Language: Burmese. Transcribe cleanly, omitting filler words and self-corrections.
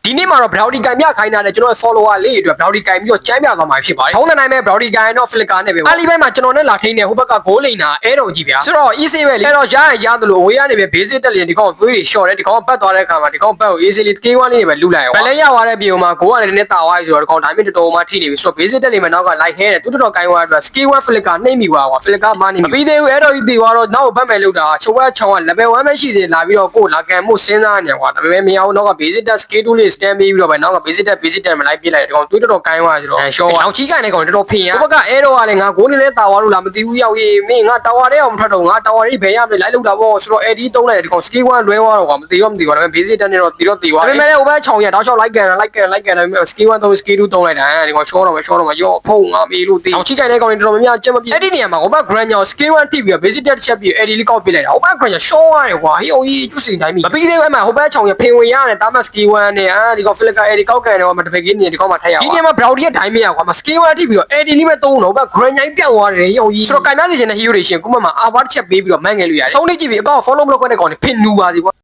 ဒီနေ့မှာတော့ Browdy ကင်ပြခိုင်းတာနဲ့ကျွန်တော် follower လေးတွေအတွက် Browdy ကင်ပြီးတော့ကျမ်းပြသွားမှာဖြစ်ပါတယ်။ခေါင်းတိုင်းပဲ Browdy ကင်တော့ Flicker နဲ့ပဲ။အားလီဘက်မှာကျွန်တော်နဲ့လာထိန်းနေဟိုဘက်ကဂိုးလိန်တာအဲတော်ကြီးဗျာ။ဆိုတော့ easy ပဲလေ။အဲ့တော့ရရသလိုအဝေးကနေပဲ basic တက်လျင်ဒီကောင်သွေးတွေ short တယ်ဒီကောင်ပတ်သွားတဲ့အခါမှာဒီကောင်ပတ်ကို easy လေး K1 လေးတွေပဲလူလိုက်ရော။ဘယ်လဲရသွားတဲ့ပြင်မှာဂိုးကလည်းနည်းနည်းတာသွားပြီဆိုတော့ဒီကောင်ဒါမျိုးတော်တော်မှထိနေပြီဆိုတော့ basic တက်လျင်မှာနောက်ကလိုက်ခဲတယ်တူတော်ကိုင်းသွားတဲ့အတွက် K1 Flicker နှိမ့်မိသွားကွာ Flicker မနေမပြီးသေးဘူးအဲ့တော်ကြီးတည်သွားတော့နောက်ဘက်မဲ့လောက်တာချဝက်ချောင်းက level 1ပဲရှိသေးလာပြီးတော့ကိုလာကန်မှုစဉ်းစားနေကွာဒါပေမဲ့မရအောင်နောက်က basic တက် K2 လေး scan ပေးပြီးတော့ပဲနောက်က basic တက်မလိုက်ပြလိုက်တယ်ဒီကောင်တွေးတော်ကိုင်းသွားဆိုတော့ရှော့အောင်ချီးကန်တဲ့ကောင်တော်တော်ဖင်ရဟိုဘက်ကအဲတော့ကလည်းငါဂိုးနေလဲတာသွားလို့လားမသိဘူးရောက်ရေးမင်းငါတာဝါတဲ့အောင်မထွက်တော့ငါတာဝါလေးဘယ်ရမလဲလိုက်လို့တာပေါ့ဆိုတော့ AD တုံးလိုက်တယ်ဒီကောင် skill 1လွဲသွားတော့ကွာမသိတော့ဒါပေမဲ့ basic တက်နေတော့တီတော့တီသွားဒါပေမဲ့လည်းဟိုဘက်ချောင်းရတောက်ချောက်လိုက်ကန်ဒါပေမဲ့ skill 1 3 skill 2တုံးလိုက်တာဒီကောင် short တော့မရော့ဖုံငါမေးလို့တီအောင်ချီးကန်တဲ့ကောင်တွေတော်တော်များများကြက်မပြည့်အဲ့ဒီနေရာမှာဟိုဘက် grand ကြောင့် skill 1ထိပြီးတော့ basic တက်ချက်ပြီး AD လေးကောက်ပြလိုက်တာဟိုဘက် grand ကြောင့် short ရတယ်ကွာဟေးဟိုကြီးကျူးစိန်တိုင်းပြီမပြီးသေးဘူးအဲ့မှာဟိုဘက်ချောင်းရဖင်ဝင်ရတယ်တာမ skill 1နဲ့ဒီကောင် flicker AD ကောက်ကန်တော့မတပည့်ကင်းနေဒီကောင်မှထက်ရအောင်ဒီနေရာမှာ Browdy ရဲ့ time မရကွာမ skill 1ထိပြီးတော့ AD လေးပဲတုံးတော့ဘက် grand ကြီးပြောက်သွားတယ်ရောကြီးဆိုတော့ကင်မစီချင်တဲ့ hero တွေရှင်ခုမှမှာ award ချက်ပေးပြီးတော့မှန်းငယ်လို့ရတယ်ဆုံးလေးကြည့်ပြီးအကောင့် follow မလုပ်ခွင့်တဲ့ကောင်တွေဖင်နူပါစီကွာ